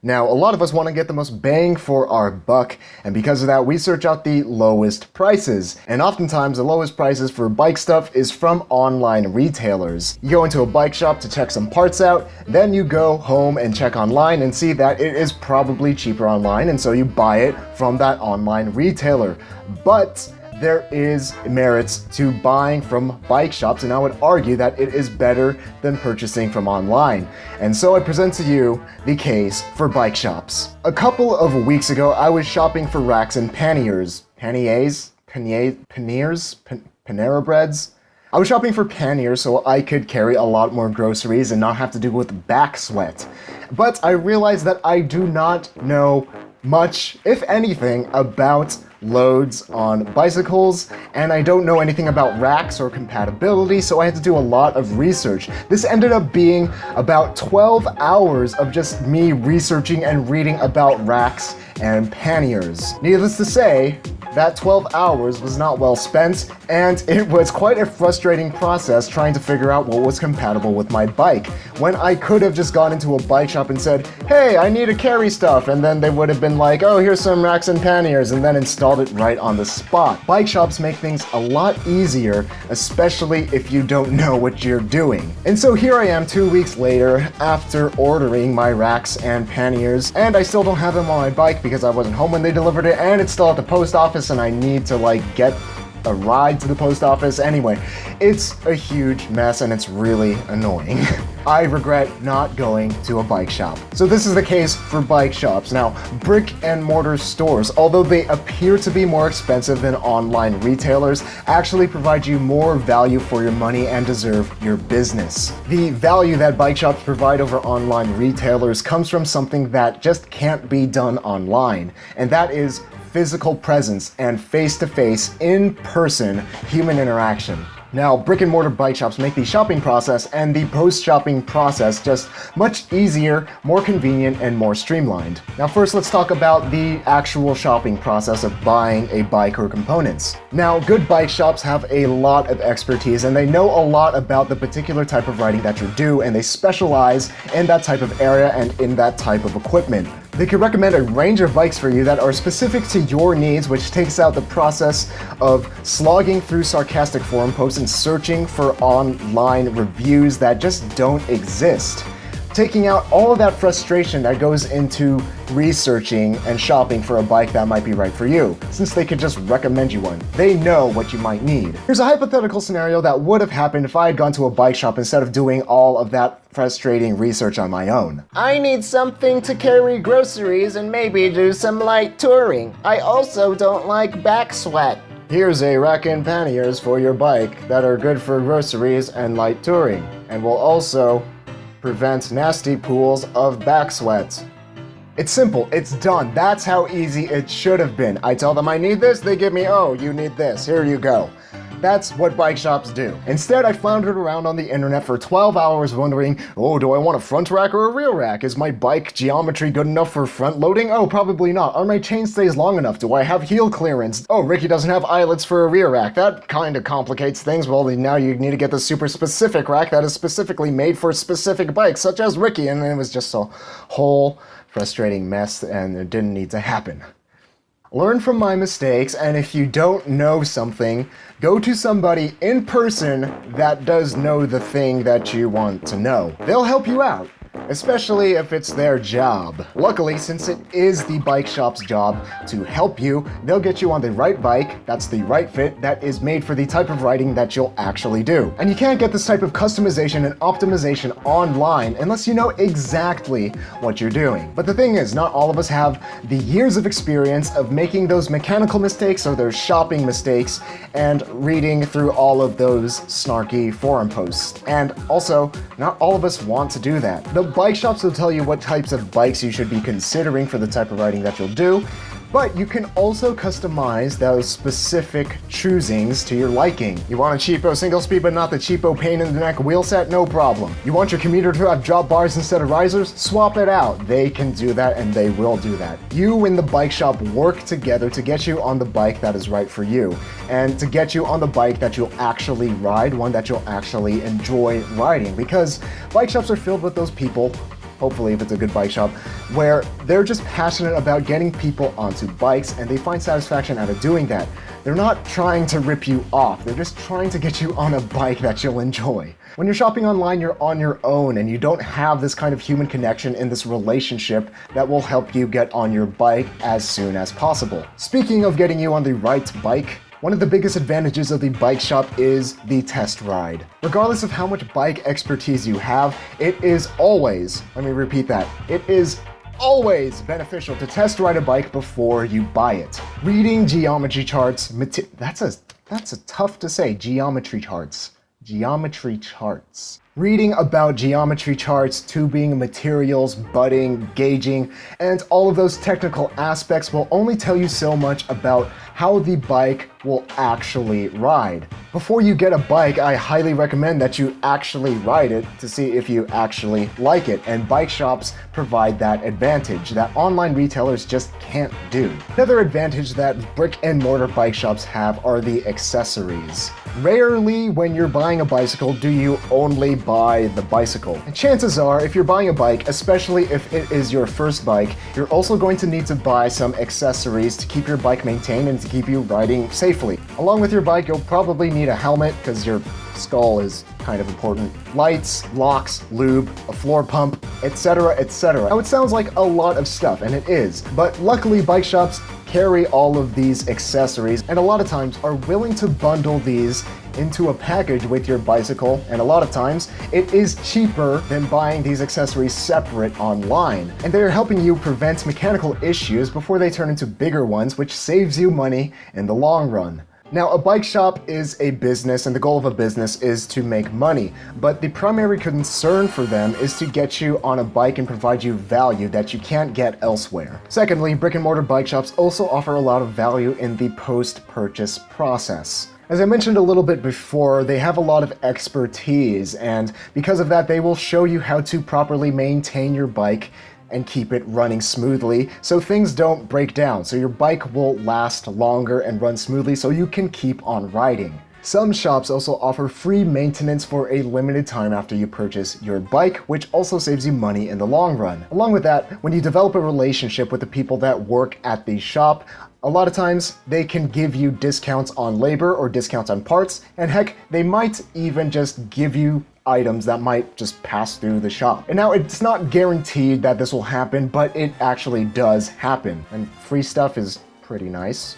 Now, a lot of us want to get the most bang for our buck, and because of that, we search out the lowest prices. And oftentimes, the lowest prices for bike stuff is from online retailers. You go into a bike shop to check some parts out, then you go home and check online and see that it is probably cheaper online, and so you buy it from that online retailer. But there is merits to buying from bike shops, and I would argue that it is better than purchasing from online. And so I present to you the case for bike shops. A couple of weeks ago, I was shopping for racks and panniers. Panniers? Panera breads? I was shopping for panniers so I could carry a lot more groceries and not have to deal with back sweat. But I realized that I do not know much, if anything, about loads on bicycles, and I don't know anything about racks or compatibility, so I had to do a lot of research. This ended up being about 12 hours of just me researching and reading about racks and panniers. Needless to say, that 12 hours was not well spent, and it was quite a frustrating process trying to figure out what was compatible with my bike, when I could have just gone into a bike shop and said, hey, I need to carry stuff, and then they would have been like, oh, here's some racks and panniers, and then installed it right on the spot. Bike shops make things a lot easier, especially if you don't know what you're doing. And so here I am 2 weeks later, after ordering my racks and panniers, and I still don't have them on my bike because I wasn't home when they delivered it, and it's still at the post office, and I need to get a ride to the post office. Anyway, it's a huge mess and it's really annoying. I regret not going to a bike shop. So this is the case for bike shops. Now, brick and mortar stores, although they appear to be more expensive than online retailers, actually provide you more value for your money and deserve your business. The value that bike shops provide over online retailers comes from something that just can't be done online, and that is physical presence and face-to-face, in-person human interaction. Now, brick and mortar bike shops make the shopping process and the post-shopping process just much easier, more convenient, and more streamlined. Now, first, let's talk about the actual shopping process of buying a bike or components. Now, good bike shops have a lot of expertise, and they know a lot about the particular type of riding that you do, and they specialize in that type of area and in that type of equipment. They can recommend a range of bikes for you that are specific to your needs, which takes out the process of slogging through sarcastic forum posts and searching for online reviews that just don't exist. Taking out all of that frustration that goes into researching and shopping for a bike that might be right for you, since they could just recommend you one. They know what you might need. Here's a hypothetical scenario that would have happened if I had gone to a bike shop instead of doing all of that frustrating research on my own. I need something to carry groceries and maybe do some light touring. I also don't like back sweat. Here's a rack and panniers for your bike that are good for groceries and light touring, and will also prevent nasty pools of back sweat. It's simple, it's done. That's how easy it should have been. I tell them I need this, they give me, oh, you need this, here you go. That's what bike shops do. Instead, I floundered around on the internet for 12 hours wondering, oh, do I want a front rack or a rear rack? Is my bike geometry good enough for front loading? Oh, probably not. Are my chainstays long enough? Do I have heel clearance? Oh, Ricky doesn't have eyelets for a rear rack. That kind of complicates things. Well, now you need to get the super specific rack that is specifically made for specific bikes, such as Ricky, and it was just a whole frustrating mess, and it didn't need to happen. Learn from my mistakes, and if you don't know something, go to somebody in person that does know the thing that you want to know. They'll help you out, especially if it's their job. Luckily, since it is the bike shop's job to help you, they'll get you on the right bike that's the right fit, that is made for the type of riding that you'll actually do. And you can't get this type of customization and optimization online unless you know exactly what you're doing. But the thing is, not all of us have the years of experience of making those mechanical mistakes or those shopping mistakes and reading through all of those snarky forum posts. And also, not all of us want to do that. The bike shops will tell you what types of bikes you should be considering for the type of riding that you'll do, but you can also customize those specific choosings to your liking. You want a cheapo single speed but not the cheapo pain in the neck wheel set? No problem. You want your commuter to have drop bars instead of risers? Swap it out. They can do that, and they will do that. You and the bike shop work together to get you on the bike that is right for you, and to get you on the bike that you'll actually ride, one that you'll actually enjoy riding, because bike shops are filled with those people hopefully if it's a good bike shop, where they're just passionate about getting people onto bikes and they find satisfaction out of doing that. They're not trying to rip you off, they're just trying to get you on a bike that you'll enjoy. When you're shopping online, you're on your own and you don't have this kind of human connection in this relationship that will help you get on your bike as soon as possible. Speaking of getting you on the right bike, one of the biggest advantages of the bike shop is the test ride. Regardless of how much bike expertise you have, it is always, let me repeat that, it is always beneficial to test ride a bike before you buy it. Reading geometry charts, that's a tough to say, geometry charts. Reading about geometry charts, tubing, materials, butting, gauging, and all of those technical aspects will only tell you so much about how the bike will actually ride. Before you get a bike, I highly recommend that you actually ride it to see if you actually like it, and bike shops provide that advantage that online retailers just can't do. Another advantage that brick and mortar bike shops have are the accessories. Rarely when you're buying a bicycle do you only buy the bicycle. And chances are, if you're buying a bike, especially if it is your first bike, you're also going to need to buy some accessories to keep your bike maintained and to keep you riding safely. Along with your bike, you'll probably need a helmet because your skull is kind of important. Lights, locks, lube, a floor pump, etc., etc. Now it sounds like a lot of stuff, and it is, but luckily bike shops carry all of these accessories and a lot of times are willing to bundle these into a package with your bicycle, and a lot of times it is cheaper than buying these accessories separate online. And they're helping you prevent mechanical issues before they turn into bigger ones, which saves you money in the long run. Now, a bike shop is a business, and the goal of a business is to make money, but the primary concern for them is to get you on a bike and provide you value that you can't get elsewhere. Secondly, brick and mortar bike shops also offer a lot of value in the post-purchase process. As I mentioned a little bit before, they have a lot of expertise, and because of that, they will show you how to properly maintain your bike and keep it running smoothly so things don't break down, so your bike will last longer and run smoothly so you can keep on riding. Some shops also offer free maintenance for a limited time after you purchase your bike, which also saves you money in the long run. Along with that, when you develop a relationship with the people that work at the shop, a lot of times they can give you discounts on labor or discounts on parts, and heck, they might even just give you items that might just pass through the shop. And now it's not guaranteed that this will happen, but it actually does happen, and free stuff is pretty nice.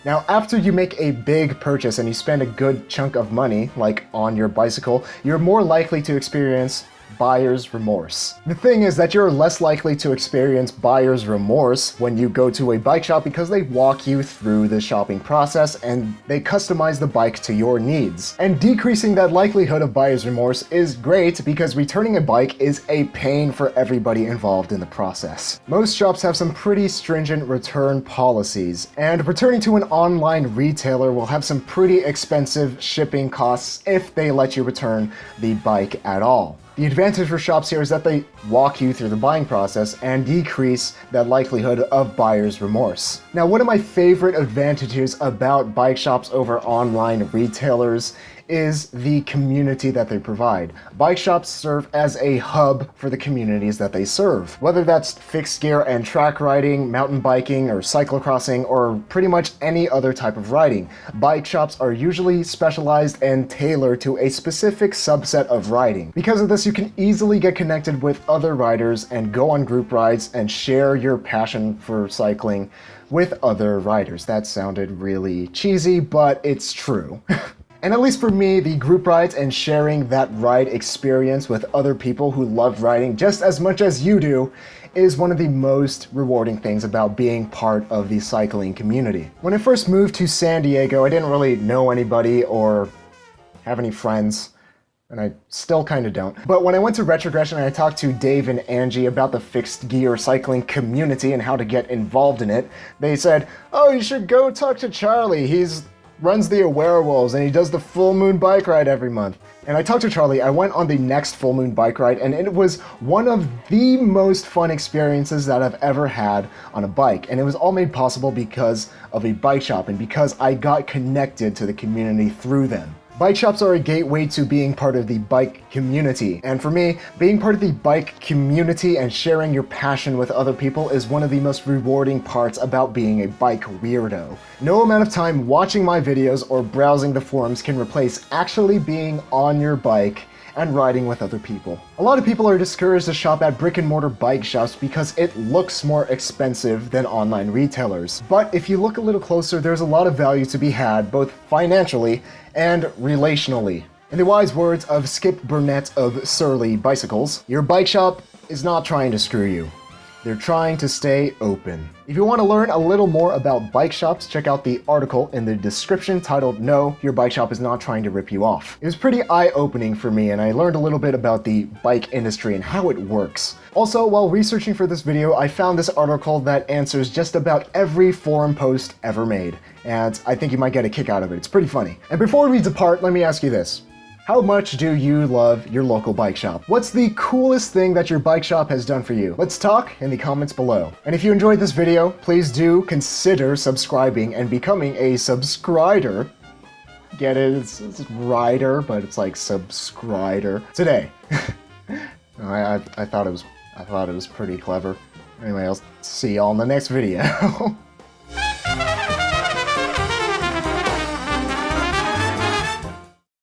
Now, after you make a big purchase and you spend a good chunk of money, like on your bicycle, you're more likely to experience buyer's remorse. The thing is that you're less likely to experience buyer's remorse when you go to a bike shop because they walk you through the shopping process and they customize the bike to your needs. And decreasing that likelihood of buyer's remorse is great because returning a bike is a pain for everybody involved in the process. Most shops have some pretty stringent return policies, and returning to an online retailer will have some pretty expensive shipping costs if they let you return the bike at all. The advantage for shops here is that they walk you through the buying process and decrease that likelihood of buyer's remorse. Now, one of my favorite advantages about bike shops over online retailers is the community that they provide. Bike shops serve as a hub for the communities that they serve. Whether that's fixed gear and track riding, mountain biking, or cyclocrossing, or pretty much any other type of riding, bike shops are usually specialized and tailored to a specific subset of riding. Because of this, you can easily get connected with other riders and go on group rides and share your passion for cycling with other riders. That sounded really cheesy, but it's true. And at least for me, the group rides and sharing that ride experience with other people who love riding just as much as you do is one of the most rewarding things about being part of the cycling community. When I first moved to San Diego, I didn't really know anybody or have any friends, and I still kind of don't. But when I went to Retrogression and I talked to Dave and Angie about the fixed gear cycling community and how to get involved in it, they said, "Oh, you should go talk to Charlie. He's runs the Werewolves, and he does the full moon bike ride every month." And I talked to Charlie. I went on the next full moon bike ride, and it was one of the most fun experiences that I've ever had on a bike. And it was all made possible because of a bike shop and because I got connected to the community through them. Bike shops are a gateway to being part of the bike community. And for me, being part of the bike community and sharing your passion with other people is one of the most rewarding parts about being a bike weirdo. No amount of time watching my videos or browsing the forums can replace actually being on your bike and riding with other people. A lot of people are discouraged to shop at brick and mortar bike shops because it looks more expensive than online retailers. But if you look a little closer, there's a lot of value to be had, both financially and relationally. In the wise words of Skip Burnett of Surly Bicycles, your bike shop is not trying to screw you. They're trying to stay open. If you want to learn a little more about bike shops, check out the article in the description titled "No, Your Bike Shop is Not Trying to Rip You Off." It was pretty eye-opening for me, and I learned a little bit about the bike industry and how it works. Also, while researching for this video, I found this article that answers just about every forum post ever made, and I think you might get a kick out of it. It's pretty funny. And before we depart, let me ask you this. How much do you love your local bike shop? What's the coolest thing that your bike shop has done for you? Let's talk in the comments below. And if you enjoyed this video, please do consider subscribing and becoming a subscriber. Get it? It's rider, but it's like subscriber. Today. I thought it was pretty clever. Anyway, I'll see y'all in the next video.